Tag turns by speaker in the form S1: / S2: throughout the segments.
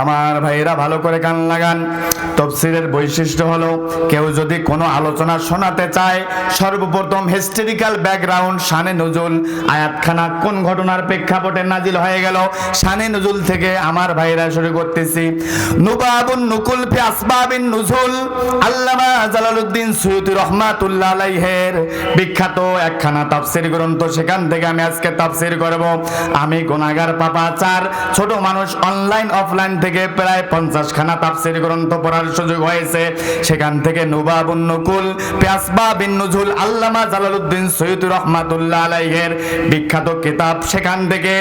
S1: আমার ভাইরা ভালো করে কান লাগান। তাফসীরের বৈশিষ্ট্য হলো কেউ যদি কোনো আলোচনা শোনাতে চায় সর্বপ্রথম হিস্টোরিক্যাল ব্যাকগ্রাউন্ড, শানে নুজুল, আয়াতখানা কোন ঘটনার প্রেক্ষাপটে নাজিল হয়ে গেল, শানে নুজুল থেকে আমার ভাইরা শুরু করতেছি। নুবাবুন নুকুল ফি আসবাবিন নুজুল, আল্লামা জালালউদ্দিন সুয়ুতী রাহমাতুল্লাহ আলাইহির বিখ্যাত একখানা তাফসীর গ্রন্থ, সেখান থেকে আমি আজকে তাফসীর করব। আমি গুনাহগার পাপাচার ছোট মানুষ, অনলাইন অফলাইন থেকে প্রায় 50 খানা তাফসীর গ্রন্থ পড়ার সুযোগ হয়েছে। সেখান থেকে নুবাবুন নুকুল ফি আসবাবিন নুজুল, আল্লামা জালালউদ্দিন সুয়ুতী রাহমাতুল্লাহ আলাইহির বিখ্যাত কিতাব, সেখান থেকে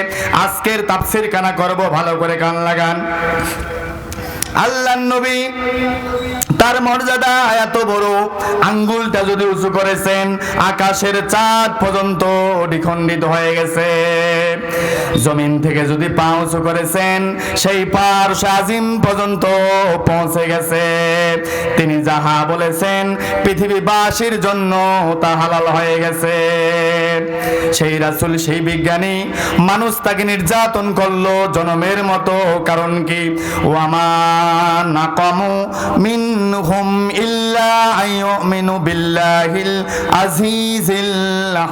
S1: আজকের তাফসীর কানা করব। ভালো করে কান লাগান। আল্লাহর নবী তার মর্যাদা এত বড়, আঙ্গুলটা যদি উঁচু করেছেন আকাশের চাঁদ পর্যন্ত দ্বিখণ্ডিত হয়ে গেছে। জমিন থেকে যদি পা উঁচু করেছেন সেই পারশ আজিম পর্যন্ত পৌঁছে গেছে। তিনি যাহা বলেছেন পৃথিবীবাসীর জন্য তা হালাল হয়ে গেছে। সেই রাসূল, সেই বিজ্ঞানী, মানুষ তাকে নির্যাতন করলো জনমের মতো। কারণ কি? ওয়ামা নাকামু মিনহুম ইল্লা আইয়ুমিনু বিল্লাহিল আজিজিল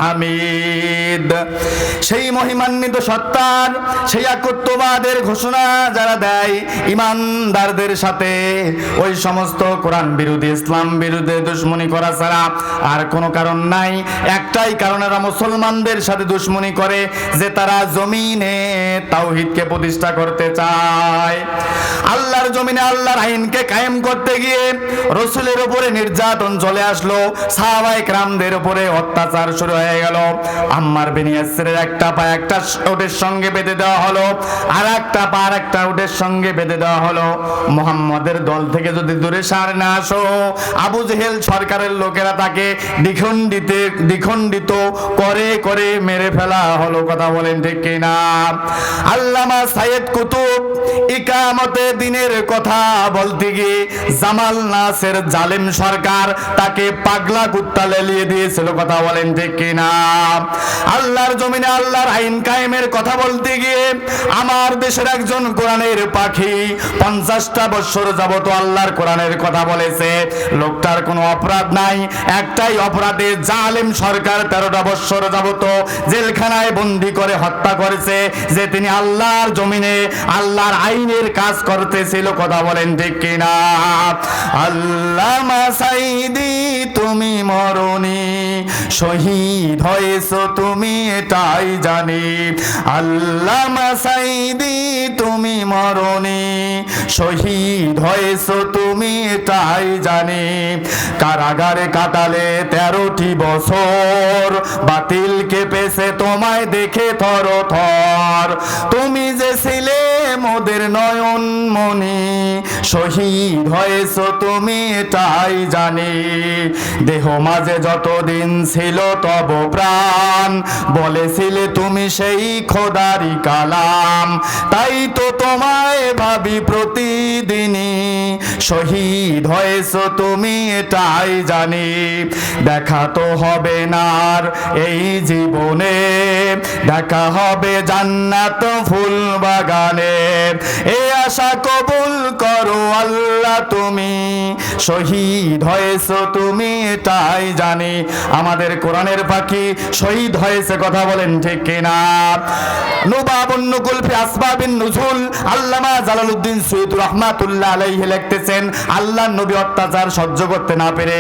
S1: হামিদ। সেই মহিমান্বিত সত্তার, সেই একত্ববাদের ঘোষণা যারা দেয় ইমানদারদের সাথে, ওই সমস্ত কোরআন বিরোধী, ইসলাম বিরোধী দুশমনি করা ছাড়া আর কোনো কারণ নাই। একটাই কারণ, এরা মুসলমানদের সাথে দুশমনি করে যে তারা জমিনে তাওহীদকে প্রতিষ্ঠা করতে চায়। আল্লাহর জমিনে আল্লাহর আইনকে কায়েম করতে গিয়ে রাসূলের উপরে নির্যাতন চলে আসলো, সাহাবায়ে কেরামদের উপরে অত্যাচার শুরু হয়ে গেল। আম্মার বিন ইয়াসিরের একটা পা একটা উটের সঙ্গে বেঁধে দেওয়া হলো, আর একটা পা আর একটা উটের সঙ্গে বেঁধে দেওয়া হলো। মুহাম্মাদের দল থেকে যদি দূরে সার না আসো, আবু জেহেল সরকারের লোকেরা তাকে দ্বিখণ্ডিত করে করে মেরে ফেলা হলো। কথা বলেন ঠিক কিনা? আল্লামা সাইয়েদ কুতুব ইকামতে দিনের কথা বলতে গিয়ে জামাল নাসের জালেম সরকার তাকে পাগলা কুত্তা লেলিয়ে দিয়েছিল। কথা বলেন ঠিক কিনা? আল্লাহর জমিনে আল্লাহর আইন কায়েমের কথা বলতে গিয়ে আমার দেশের একজন কোরআনের পাখি 50টা বছর যাবত আল্লাহর কোরআনের কথা বলেছে। লোকটার কোনো অপরাধ নাই, একটাই অপরাধে জালেম সরকার 13টা বছর যাবত জেলখানায় বন্দী করে হত্যা করেছে, যে তিনি আল্লাহর জমিনে আল্লাহর আইনের কাজ করতেছিল। কথা বলেন ঠিক কিনা? আল্লামা সাইদি তুমি মরনি, শহীদ হয়েছো তুমি এটাই জানি। আল্লামা সাইদি তুমি মরনি, শহীদ হয়েছো তুমি এটাই জানি। কারাগারে কাটালে 13টি বছর, বাতিল কেঁপেছে তোমায় দেখে থর থর। তুমি যে ছিলে মোদের নয়ন মনি, শহীদ হয়েছো তুমি এটাই জানি। দেহ মাঝে যতদিন ছিল তব প্রাণ, বলেছিলে তুমি সেই খোদারি কালাম। তাই তো তোমায় ভাবি প্রতিদিনই, শহীদ হয়েছো তুমি এটাই জানি। দেখা তো হবে না আর এই জীবনে, দেখা হবে জান্নাত ফুল বাগানে। এ আশা কবুল করো আল্লাহ তুমি, শহীদ হয়েছো তুমি এটাই জানি। আমাদের কোরআনের পাখি শহীদ হয়েছে। কথা বলেন ঠিক কিনা? নুবাবুন নুকুল ফি আসবাবিন নুজুল, আল্লামা জালালউদ্দিন সুয়ুতী রাহমাতুল্লাহ আলাইহি লিখতেছেন, আল্লাহর নবী অত্যাচার সহ্য করতে না পেরে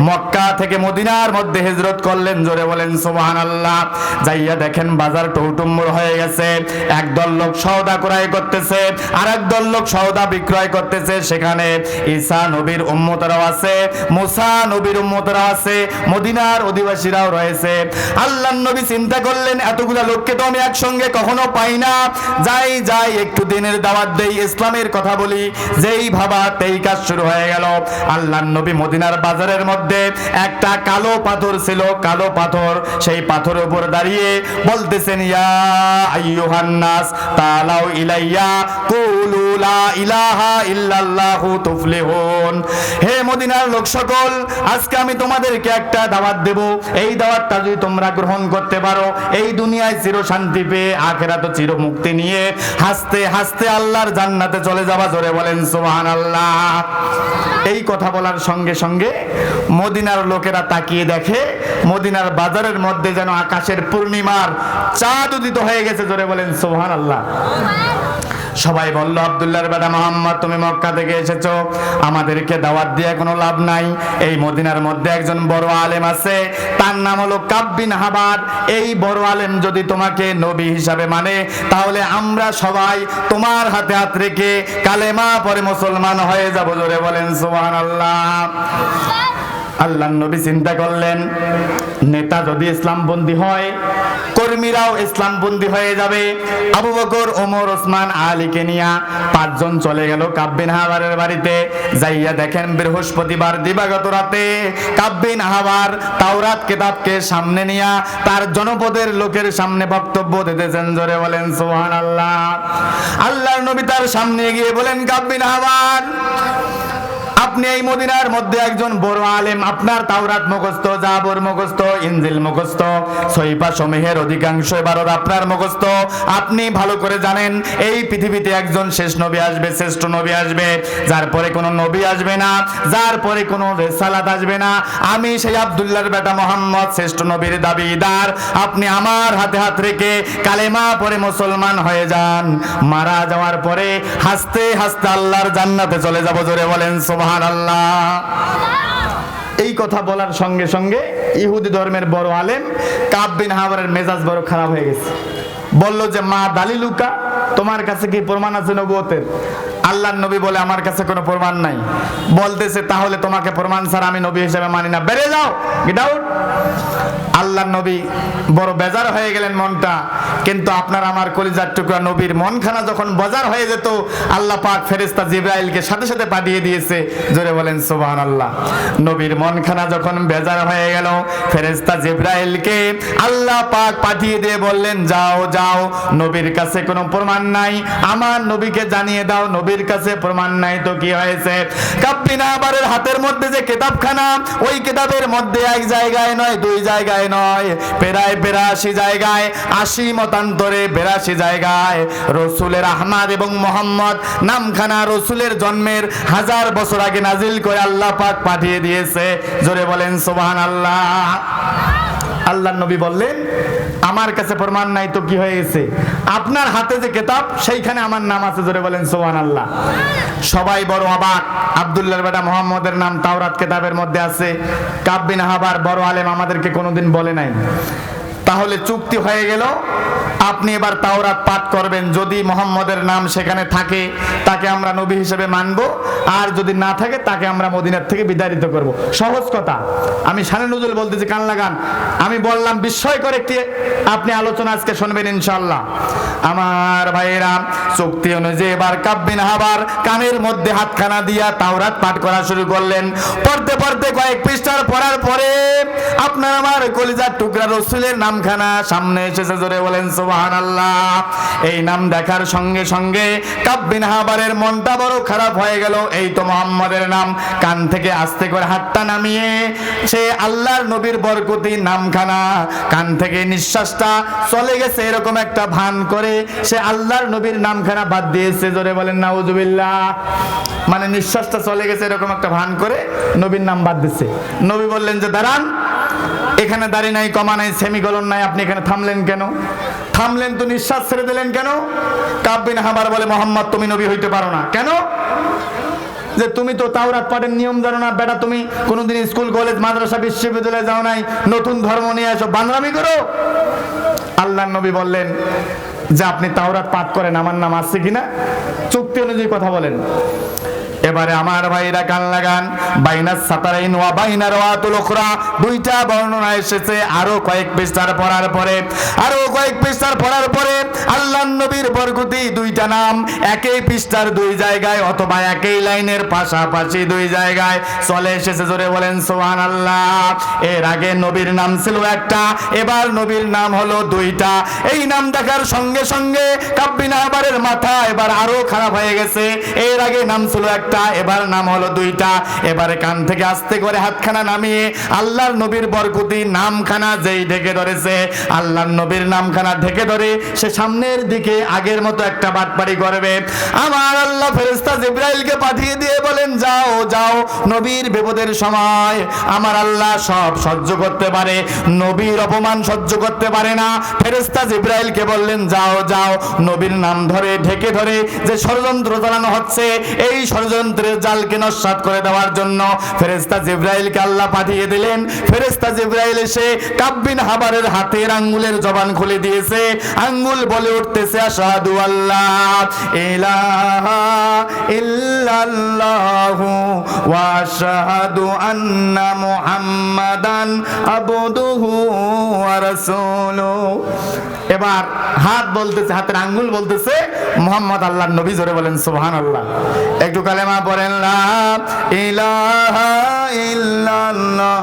S1: মক্কা থেকে মদিনার মধ্যে হিজরত করলেন। জোরে বলেন সুবহানাল্লাহ। যাইয়া দেখেন বাজার টৌটুম্বর হয়ে গেছে। একদল লোক সওদা ক্রয় করতেছে, আর একদল লোক সওদা বিক্রয় করতেছে। সেখানে ঈসা নবীর উম্মতরাও আছে, মুসা নবীর উম্মতরাও আছে, মদিনার অধিবাসীরাও রয়েছে। আল্লাহর নবী চিন্তা করলেন, এতগুলা লোককে তো আমি একসঙ্গে কখনো পাই না, যাই যাই একটু দিনের দাওয়াত দেই, ইসলামের কথা বলি। যেই ভাবা তেই কাজ শুরু হয়ে গেল। আল্লাহর নবী মদিনার বাজারের মধ্যে একটা কালো পাথর ছিল, কালো পাথর। সেই পাথরের উপর দাঁড়িয়ে বলতেছেন, ইয়া আইয়ুহান নাস তাআলাউ ইলাইয়া কুলু লা ইলাহা ইল্লাল্লাহু তুফলিহুন। হে মদিনার লোক সকল, আজকে আমি তোমাদেরকে একটা দাওয়াত দেব। এই দাওয়াতটা যদি তোমরা গ্রহণ করতে পারো, এই দুনিয়ায় চির শান্তি পেয়ে আখিরাতে চির মুক্তি নিয়ে হাসতে হাসতে আল্লাহর জান্নাতে চলে যাবা। জোরে বলেন সুবহানাল্লাহ। এই কথা বলার সঙ্গে সঙ্গে মদিনার লোকেরা তাকিয়ে দেখে মদিনার বাজারের মধ্যে যেন আকাশের পূর্ণিমার চাঁদ উদিত হয়ে গেছে। জোরে বলেন সুবহানাল্লাহ। সবাই বলল, আব্দুল্লাহর বেটা মুহাম্মদ, তুমি মক্কা থেকে এসেছো, আমাদেরকে দাওয়াত দিয়ে কোনো লাভ নাই। এই মদিনার মধ্যে একজন বড় আলেম আছে, তার নাম হলো কাব বিন হাবার। এই বড় আলেম যদি তোমাকে নবী হিসাবে মানে, তাহলে আমরা সবাই তোমার হাতে হাত রেখে কালেমা পরে মুসলমান হয়ে যাব। জোরে বলেন সুবহানাল্লাহ। আল্লাহর নবী চিন্তা করলেন, নেতা যদি ইসলামপন্থী হয়, কর্মীরাও ইসলামপন্থী হয়ে যাবে। আবু বকর, ওমর, ওসমান, আলীকে নিয়ে 5 জন চলে গেল কাব বিন হাবারের বাড়িতে। যাইয়া দেখেন বৃহস্পতিবার দিবাগত রাতে কাব বিন হাবার তাওরাত কিতাবকে সামনে নিয়ে তার জনপদের লোকের সামনে বক্তব্য দিতেছেন। জোরে বলেন সুবহানাল্লাহ। আল্লাহর নবী তার সামনে গিয়ে বলেন, কাব বিন হাবার, আপনি এই মদিনার মধ্যে একজন বড় আলেম, আপনার তাওরাত মুখস্থ, জাবর মুখস্থ, ইনজিল মুখস্থ, সহিফা সমূহের অধিকাংশ ইবারত আপনার মুখস্থ। আপনি ভালো করে জানেন এই পৃথিবীতে একজন শেষ নবী আসবে, শ্রেষ্ঠ নবী আসবে, যার পরে কোনো নবী আসবে না, যার পরে কোনো রিসালাত আসবে না। আমি সেই আব্দুল্লাহর বেটা মুহাম্মদ শ্রেষ্ঠ নবীর দাবিদার। আপনি আমার হাতে হাত রেখে কালেমা পরে মুসলমান হয়ে যান। মারা যাওয়ার পরে হাসতে হাসতে আল্লাহর জান্নাতে চলে যাব। জোরে বলেন সুবহানাল্লাহ। এই কথা বলার সঙ্গে সঙ্গে ইহুদি ধর্মের বড় আলেম কাব বিন হাবারের মেজাজ বড় খারাপ হয়ে গেছে। বলল যে, মা দালিলুকা, তোমার কাছে কি প্রমাণ আছে নবুয়তের? আল্লাহর নবী বলে, আমার কাছে কোনো প্রমাণ নাই। বলতেছে, তাহলে তোমাকে প্রমাণ ছাড়া আমি নবী হিসেবে মানি না, বেরিয়ে যাও, গেট আউট। আল্লাহর নবী বড় বেজার হয়ে গেলেন মনটা। কিন্তু আপনার আমার কলিজার টুকরা নবীর মনখানা যখন বাজার হয়ে যেত, আল্লাহ পাক ফেরেশতা জিবরাইলকে সাথে সাথে পাঠিয়ে দিয়েছে। জোরে বলেন সুবহানাল্লাহ। নবীর মনখানা যখন বেজার হয়ে গেল, ফেরেশতা জিবরাইলকে আল্লাহ পাক পাঠিয়ে দিয়ে বললেন, যাও যাও, নবীর কাছে কোনো প্রমাণ নাই, আমার নবীকে জানিয়ে দাও নবীর কাছে প্রমাণ নাই। তো কি হয়েছে? কাব বিন হাবারের হাতের মধ্যে যে কিতাবখানা, ওই কিতাবের মধ্যে এক জায়গায় নয়, 2 জায়গায় নয়, প্রায় 82 জায়গায়, 80 মতান্তরে 82 জায়গায় রসুলের আহমদ এবং মোহাম্মদ নামখানা রসুলের জন্মের 1000 বছর আগে নাজিল করে আল্লাহ পাক পাঠিয়ে দিয়েছে। জোরে বলেন সুবহানাল্লাহ। আল্লাহর নবী বললেন, আমার কাছে প্রমাণ নাই তো কি হয়ে গেছে? আপনার হাতে যে কিতাব, সেইখানে আমার নাম আছে। জোরে বলেন সুবহানাল্লাহ। সবাই বড় অবাক। আব্দুল্লাহর বেটা মুহাম্মদের নাম তাওরাত কিতাবের মধ্যে আছে। কাব বিন হাবার বড় আলেম আমাদেরকে কোনোদিন বলে নাই। তাহলে চুক্তি হয়ে গেল, আপনি এবার তাওরাত পাঠ করবেন। যদি মুহাম্মদের নাম সেখানে থাকে, তাকে আমরা নবী হিসেবে মানব, আর যদি না থাকে তাকে আমরা মদিনার থেকে বিতাড়িত করব। সহজ কথা। আমি শানে নুজুল বলতেছি, কান লাগান। আমি বললাম বিস্ময়কর একটি আপনি আলোচনা আজকে শুনবেন ইনশাআল্লাহ। আমার ভাইয়েরা, চুক্তি অনুযায়ী এবার কাব বিন হাবার কানের মধ্যে হাতখানা দিয়া তাওরাত পাঠ করা শুরু করলেন। পড়তে পড়তে কয়েক পৃষ্ঠার পড়ার পরে আপনার আমার কলিজার টুকরা রসুলের নামখানা সামনে এসেছে। জোরে বলেন সুবহানাল্লাহ। এই নাম দেখার সঙ্গে সঙ্গে কাব বিন হাবারের মনটা বড় খারাপ হয়ে গেল। এই তো মুহাম্মদের নাম। কান থেকে আস্তে করে হাতটা নামিয়ে সে আল্লাহর নবীর বরকতি নামখানা, কান থেকে নিঃশ্বাসটা চলে গেছে এরকম একটা ভান করে সে আল্লাহর নবীর নামখানা বাদ দিয়েছে। জোরে বলেন নাউজুবিল্লাহ। মানে নিঃশ্বাসটা চলে গেছে এরকম একটা ভান করে নবীর নাম বাদ দিচ্ছে। নবী বললেন যে, দাঁড়ান, এখানে দাড়ি নাই, কমা নাই, সেমিকোলন নাই, আপনি এখানে থামলেন কেন? থামলেন তো নিঃশ্বাস ছেড়ে দিলেন কেন? কাব বিন হাবার বলে, মুহাম্মদ তুমি নবী হইতে পারো না। কেন? যে তুমি তো তাওরাত পাঠের নিয়ম জানো না বেটা, তুমি কোনোদিন স্কুল কলেজ মাদ্রাসা বিশ্ববিদ্যালয়ে যাও নাই, নতুন ধর্ম নিয়ে আসো, বান্দরামি করো। আল্লাহর নবী বললেন যে, আপনি তাওরাত পাঠ করেন, আমার নাম আছে কিনা চুক্তি অনুযায়ী কথা বলেন। এবারে আমার ভাইরা কান লাগান। বাইনাস সাতারাইন ওয়া বাইনা রাওয়াতুল উখরা, 2টা বর্ণনা এসেছে। আরো কয়েক পৃষ্ঠার পড়ার পরে আল্লাহর নবীর বরকতি 2টা নাম একই পৃষ্ঠার 2 জায়গায় অথবা একই লাইনের পাশাপাশি 2 জায়গায় চলে এসেছে। জোরে বলেন সুবহানাল্লাহ। এর আগে নবীর নাম ছিল একটা, এবার নবীর নাম হলো 2টা। এই নাম দেখার সঙ্গে সঙ্গে কাব বিন হাবারের মাথা এবার আরো খারাপ হয়ে গেছে। এর আগে নাম ছিল একটা, একটা, এবার নাম হলো দুইটা। এবারে কান থেকে আস্তে করে হাতখানা নামিয়ে আল্লাহর নবীর বরকতি নামখানা যেই ঢেকে ধরেছে, আল্লাহর নবীর নামখানা ঢেকে ধরে সে সামনের দিকে আগের মতো একটা বাটপাড়ি করবে। আমার আল্লাহ ফেরেশতা জিবরাইলকে পাঠিয়ে দিয়ে বলেন, যাও যাও, নবীর বিপদের সময় আমার আল্লাহ সব সহ্য করতে পারে, নবীর অপমান সহ্য করতে পারে না। ফেরেশতা জিবরাইলকে বললেন, যাও যাও, নবীর নাম ধরে ঢেকে ধরে যে ষড়যন্ত্র চালানো হচ্ছে, এই ষড়যন্ত্রের জালকে নস্যাৎ করে দেওয়ার জন্য ফেরেশতা জিবরাইলকে আল্লাহ পাঠিয়ে দিলেন। ফেরেশতা জিবরাইল এসে কাব বিন হাবারের হাতের আঙ্গুলের জবান খুলে দিয়েছে। আঙ্গুল বলে উঠতেছে, আশহাদু আল্লাহ ইলাহা ইল্লাল্লাহু ওয়া আশহাদু আন্না মুহাম্মাদান আবদুহু ওয়া রাসূলুহু। এবার হাত বলতেছে, হাতের আঙ্গুল বলতেছে মুহাম্মদ আল্লাহর নবী। জোরে বলেন সুবহানাল্লাহ। একটু কালেমা পড়েন, লা ইলাহা ইল্লাল্লাহ।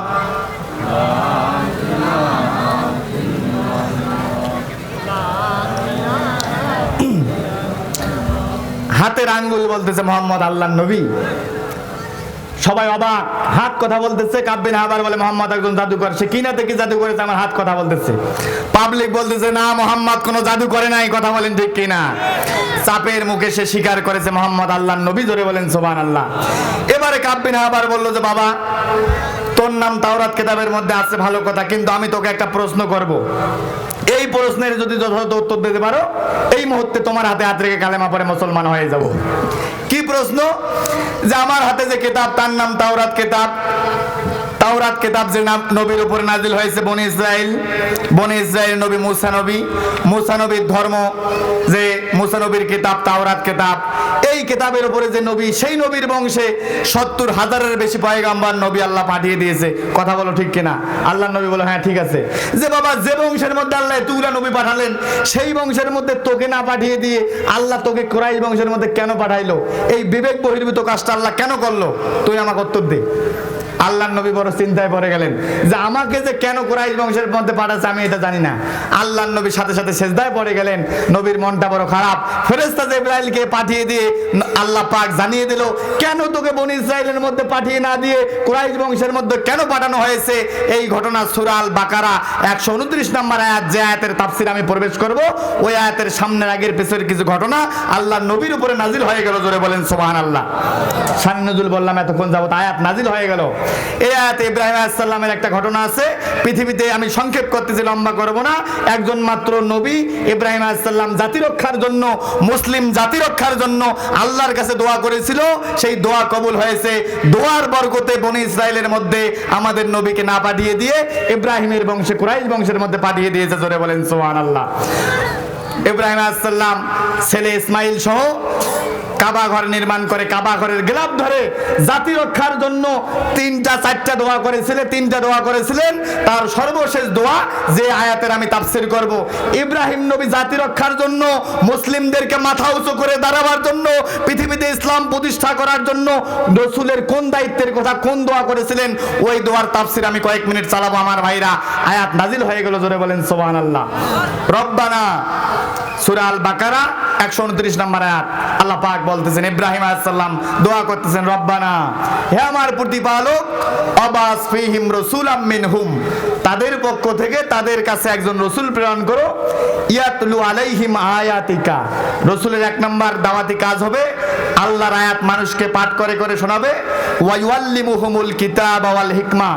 S1: হাতের আঙ্গুল বলতেছে মুহাম্মদ আল্লাহর নবী। সবাই অবাক, হাত কথা বলতেছে। কাব বিন হাবার বলে, মুহাম্মদ একজন জাদুকর, সে কিনাতে কি জাদু করেছে, আমার হাত কথা বলতেছে। পাবলিক বলতেছে, না মুহাম্মদ কোনো জাদু করে নাই, কথা বলেন ঠিক কিনা। চাপের মুখে সে স্বীকার করেছে মুহাম্মদ আল্লাহর নবী। জোরে বলেন সুবহানাল্লাহ। এবারে কাব বিন হাবার বলল যে, বাবা তোর নাম তাওরাত কিতাবের মধ্যে আছে, ভালো কথা, কিন্তু আমি তোকে একটা প্রশ্ন করব, এই প্রশ্নের যদি যথাযথ উত্তর দিতে পারো এই মুহূর্তে তোমার হাতে হাত রেখে কালেমা পড়ে মুসলমান হয়ে যাব। কি প্রশ্ন? যে আমার হাতে যে কিতাব তার নাম তাওরাত কিতাব। তাওরাত কিতাব যে নাম নবীর উপর নাজিল হয়েছে, বনি ইসরাইল, বনি ইসরাইল নবী মুসা নবী, মুসা নবীর ধর্ম যে মুসা নবীর কিতাব তাওরাত কিতাব, এই কিতাবের উপরে যে নবী, সেই নবীর বংশে ৭০,০০০-এর বেশি পয়গাম্বর নবী আল্লাহ পাঠিয়ে দিয়েছে। কথা বলো ঠিক কিনা। আল্লাহ নবী বলে, হ্যাঁ ঠিক আছে। যে বাবা যে বংশের মধ্যে আল্লাহ এতগুলা নবী পাঠালেন, সেই বংশের মধ্যে তোকে না পাঠিয়ে দিয়ে আল্লাহ তোকে কুরাইশ বংশের মধ্যে কেন পাঠাইলো? এই বিবেক বহির্ভূত কাজটা আল্লাহ কেন করলো? তুই আমাকে উত্তর দে। আল্লাহর নবী বড় চিন্তায় পড়ে গেলেন যে আমাকে যে কেন কুরাইশ বংশের মধ্যে পাঠাচ্ছে আমি এটা জানি না। আল্লাহর নবী সাথে সাথে সিজদায় পড়ে গেলেন। নবীর মনটা বড় খারাপ। ফেরেশতা জিবরাইলকে পাঠিয়ে দিয়ে আল্লাহ পাক জানিয়ে দিল, কেন তোকে বনি ইসরাইলের মধ্যে পাঠিয়ে না দিয়ে কুরাইশ বংশের মধ্যে কেন পাঠানো হয়েছে। এই ঘটনা সূরা আল বাকারা 129 নম্বর আয়াত, যে আয়াতের তাফসীর আমি প্রবেশ করব, ওই আয়াতের সামনের আগের পেছনের কিছু ঘটনা আল্লাহর নবীর উপরে নাজিল হয়ে গেল। জোরে বলেন সুবহানাল্লাহ। শান নজুল বললাম এতক্ষণ যাবত, আয়াত নাজিল হয়ে গেল। এই আয়াতে ইব্রাহিম আলাইহিস সালামের একটা ঘটনা আছে। পৃথিবীতে আমি সংক্ষেপ করতেছি, লম্বা করব না। একজন মাত্র নবী ইব্রাহিম আলাইহিস সালাম জাতি রক্ষার জন্য, মুসলিম জাতি রক্ষার জন্য আল্লাহর কাছে দোয়া করেছিল। সেই দোয়া কবুল হয়েছে। দোয়ার বরকতে বনি ইসরাইলের মধ্যে আমাদের নবীকে না পাঠিয়ে দিয়ে ইব্রাহিমের বংশে কুরাইশ বংশের মধ্যে পাঠিয়ে দিয়েছে। জোরে বলেন সুবহানাল্লাহ। ইব্রাহিম আলাইহিস সালাম ছেলে ইসমাইল সহ কাবা ঘর নির্মাণ করে, কাবা ঘরের গিলাফ ধরে জাতি রক্ষার জন্য 3-4টা দোয়া করেছিলেন, 3টা দোয়া করেছিলেন। তার সর্বশেষ দোয়া যে আয়াতের আমি তাফসীর করব, ইব্রাহিম নবী জাতি রক্ষার জন্য, মুসলিমদেরকে মাথা উঁচু করে দাঁড়াবার জন্য, পৃথিবীতে ইসলাম প্রতিষ্ঠা করার জন্য রাসূলের কোন দায়িত্বের কথা, কোন দোয়া করেছিলেন, ওই দোয়ার তাফসীর আমি কয়েক মিনিট চালাবো আমার ভাইরা। আয়াত নাজিল হয়ে গেল। জোরে বলেন সুবহানাল্লাহ। রব্বানা, সূরা আল বাকারা 129 নম্বর আয়াত। আল্লাহ পাক বলতেছেন, ইব্রাহিম আলাইহিস সালাম দোয়া করতেছেন, রব্বানা, হে আমার প্রতিপালক, আবাস ফীহিম রাসূলাম মিনহুম, তাদের পক্ষ থেকে তাদের কাছে একজন রাসূল প্রেরণ করো, ইয়াতলু আলাইহিম আয়াতিকা। রাসূলের 1 নম্বর দাওয়াতি কাজ হবে আল্লাহর আয়াত মানুষকে পাঠ করে করে শোনাবে। ওয়া ইউআল্লিমুহুমুল কিতাবা ওয়াল হিকমা,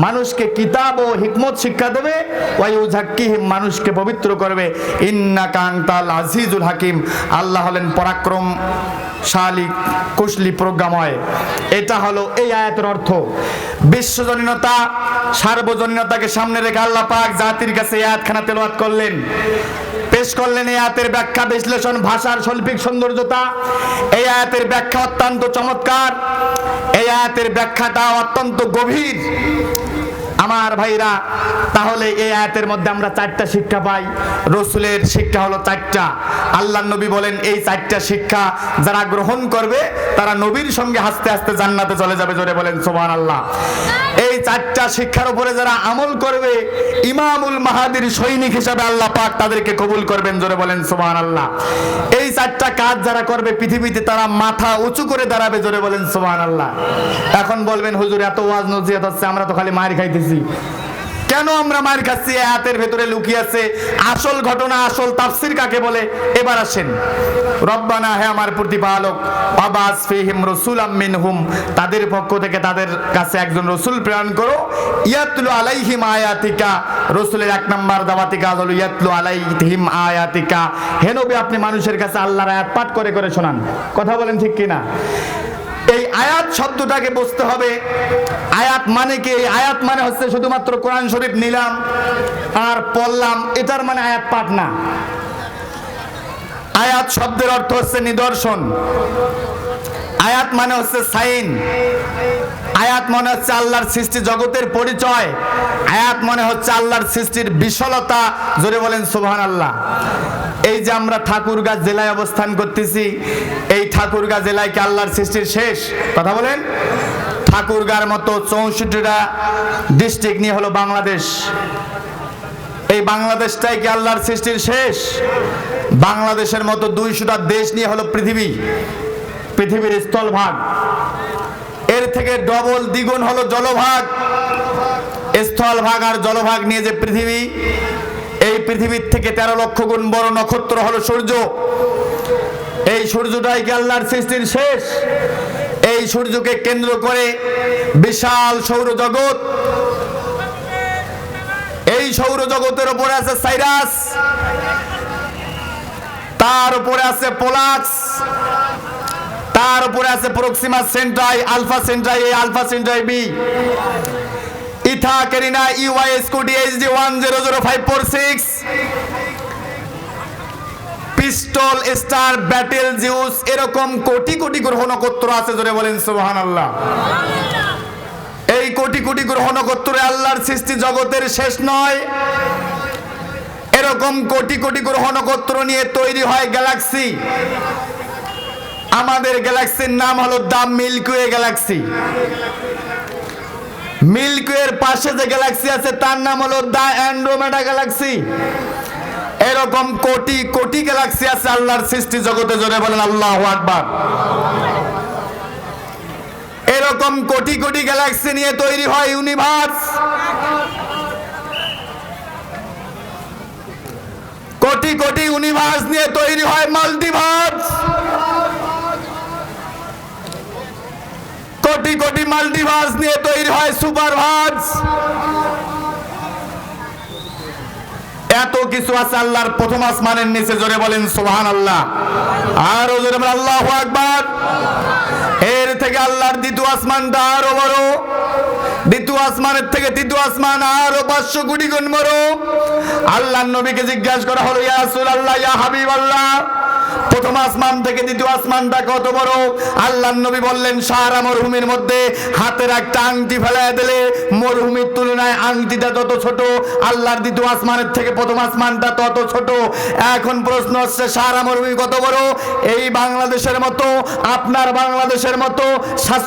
S1: মানুষকে কিতাব ও হিকমত শিক্ষা দেবে। ওয়া ইউযাক্কিহিম, মানুষকে পবিত্র করবে। ইন্নাকা আনতাল আজিজুল হাকিম, আল্লাহ হলেন পরাক্রমশালী, কুশলী, প্রজ্ঞাময়। এটা হলো এই আয়াতের অর্থ। বিশ্বজনীনতা, সার্বজনীনতাকে সামনে রেখে আল্লাহ পাক জাতির কাছে এই আয়াতখানা তেলাওয়াত করলেন, পেশ করলেন। এই আয়াতের ব্যাখ্যা, বিশ্লেষণ, ভাষার শৈল্পিক সৌন্দর্যতা, এই আয়াতের ব্যাখ্যা অত্যন্ত চমৎকার। এই আয়াতের ব্যাখ্যাটা অত্যন্ত গভীর। আমার ভাইরা, তাহলে এই আয়াতের মধ্যে আমরা 4টা শিক্ষা পাই। রসুলের শিক্ষা হলো 4টা। আল্লাহর নবী বলেন এই 4টা শিক্ষা যারা গ্রহণ করবে তারা নবীর সঙ্গে হাসতে হাসতে জান্নাতে চলে যাবে। জোরে বলেন সুবহানাল্লাহ। এই 4টা শিক্ষার উপরে যারা আমল করবে, ইমামুল মাহাদির সৈনিক হিসাবে আল্লাহ পাক তাদেরকে কবুল করবেন। জোরে বলেন সুবহানাল্লাহ। এই 4টা কাজ যারা করবে পৃথিবীতে তারা মাথা উঁচু করে দাঁড়াবে। জোরে বলেন সুবহানাল্লাহ। এখন বলবেন হুজুর এত ওয়াজ নসিহত হচ্ছে, আমরা তো খালি মার খাইতেছি। কেন আমরা মার খাচ্ছি? আয়াতের ভেতরে লুকিয়ে আছে আসল ঘটনা, আসল তাফসীর কাকে বলে। এবার আসেন, রব্বানা, হে আমার প্রতিপালক, আবাস ফিহিম রাসূলাম মিনহুম, তাদের পক্ষ থেকে তাদের কাছে একজন রাসূল প্রেরণ করো, ইয়াতলু আলাইহিম আয়াতিকা। রাসূলের 1 নম্বর দাওয়াতি কাজ হলো ইয়াতলু আলাইহিম আয়াতিকা। হে নবী, আপনি মানুষের কাছে আল্লাহর আয়াত পাঠ করে করে শোনান। কথা বলেন ঠিক কিনা? এই আয়াত শব্দটাকে বুঝতে হবে। আয়াত মানে কি? আয়াত মানে হচ্ছে শুধুমাত্র কোরআন শরীফ নিলাম আর পড়লাম, এটার মানে আয়াত পাঠ না। আয়াত শব্দের অর্থ হচ্ছে নিদর্শন। আয়াত মানে হচ্ছে সাইন। আয়াত মানে হচ্ছে আল্লাহর সৃষ্টি জগতের পরিচয়। আয়াত মানে হচ্ছে আল্লাহর সৃষ্টির বিশালতা। জোরে বলেন সুবহানাল্লাহ। এই যে আমরা ঠাকুরগাঁ জেলায় অবস্থান করতেছি, এই ঠাকুরগাঁ জেলায় কি আল্লাহর সৃষ্টির শেষ? কথা বলেন। ঠাকুরগাঁর মতো 64টা ডিস্ট্রিক্ট নিয়ে হলো বাংলাদেশ। এই বাংলাদেশটাই কি আল্লাহর সৃষ্টির শেষ? বাংলাদেশের মতো 200টা দেশ নিয়ে হলো পৃথিবী, পৃথিবীর স্থলভাগ। এর থেকে ডবল দ্বিগুণ হলো জলভাগ। স্থলভাগ আর জলভাগ নিয়ে যে পৃথিবী, এই পৃথিবীর থেকে 13 লক্ষ গুণ বড় নক্ষত্র হলো সূর্য। এই সূর্যটাই কি আল্লাহর সৃষ্টির শেষ? এই সূর্যকে কেন্দ্র করে বিশাল সৌরজগৎ। এই সৌরজগতের উপরে আছে সাইরাস, তার উপরে আছে পোলাক্স, তার উপরে আছে Proxima Centauri, Alpha Centauri A, Alpha Centauri B, Eta Carinae UY Scuti HD 100546, Pistol Star Betelgeuse, এরকম কোটি কোটি গ্রহ নক্ষত্র আছে। জোরে বলেন সুবহানাল্লাহ। এই কোটি কোটি গ্রহ নক্ষত্রে আল্লাহর সৃষ্টি জগতের শেষ নয়। এরকম কোটি কোটি গ্রহ নক্ষত্র নিয়ে তৈরি হয় গ্যালাক্সি। আমাদের গ্যালাক্সির নাম হলো দা মিল্কি ওয়ে গ্যালাক্সি। মিল্কি ওয়ের পাশে যে গ্যালাক্সি আছে তার নাম হলো দা অ্যান্ড্রোমেডা গ্যালাক্সি। এরকম কোটি কোটি গ্যালাক্সি আছে আল্লাহর সৃষ্টি জগতে। জোরে বলেন আল্লাহু আকবার। এরকম কোটি কোটি গ্যালাক্সি নিয়ে তৈরি হয় ইউনিভার্স। কোটি কোটি ইউনিভার্স নিয়ে তৈরি হয় মাল্টিভার্স। কোটি কোটি মাল্টিভার্স নিয়ে তৈরি হয় সুপারভার্স। এত কিছু আছে আল্লাহর প্রথম আসমানের নিচে। জোরে বলেন সুবহানাল্লাহ। আর জোরে বলেন আল্লাহু আকবার। এর থেকে আল্লাহর দ্বিতীয় আসমানটা আরো বড়। দ্বিতীয় আসমানের থেকে তৃতীয় আসমান আরো 500 কোটি গুণ বড়। আল্লাহর নবীকে জিজ্ঞাসা করা হলো, ইয়া রাসূলুল্লাহ, ইয়া হাবিবাল্লাহ, প্রথম আসমান থেকে দ্বিতীয় আসমানটা কত বড়? আল্লাহর নবী বললেন, সাহারা মরুভূমির মধ্যে হাতের একটা আংটি ফেলায় দিলে মরুভূমির তুলনায় আংটিটা যত ছোট, আল্লাহর দ্বিতীয় আসমানের থেকে প্রথম আসমানটা তত ছোট। এখন প্রশ্ন হচ্ছে, সাহারা মরুভূমি কত বড়? এই বাংলাদেশের মতো, আপনার বাংলাদেশের মতো 47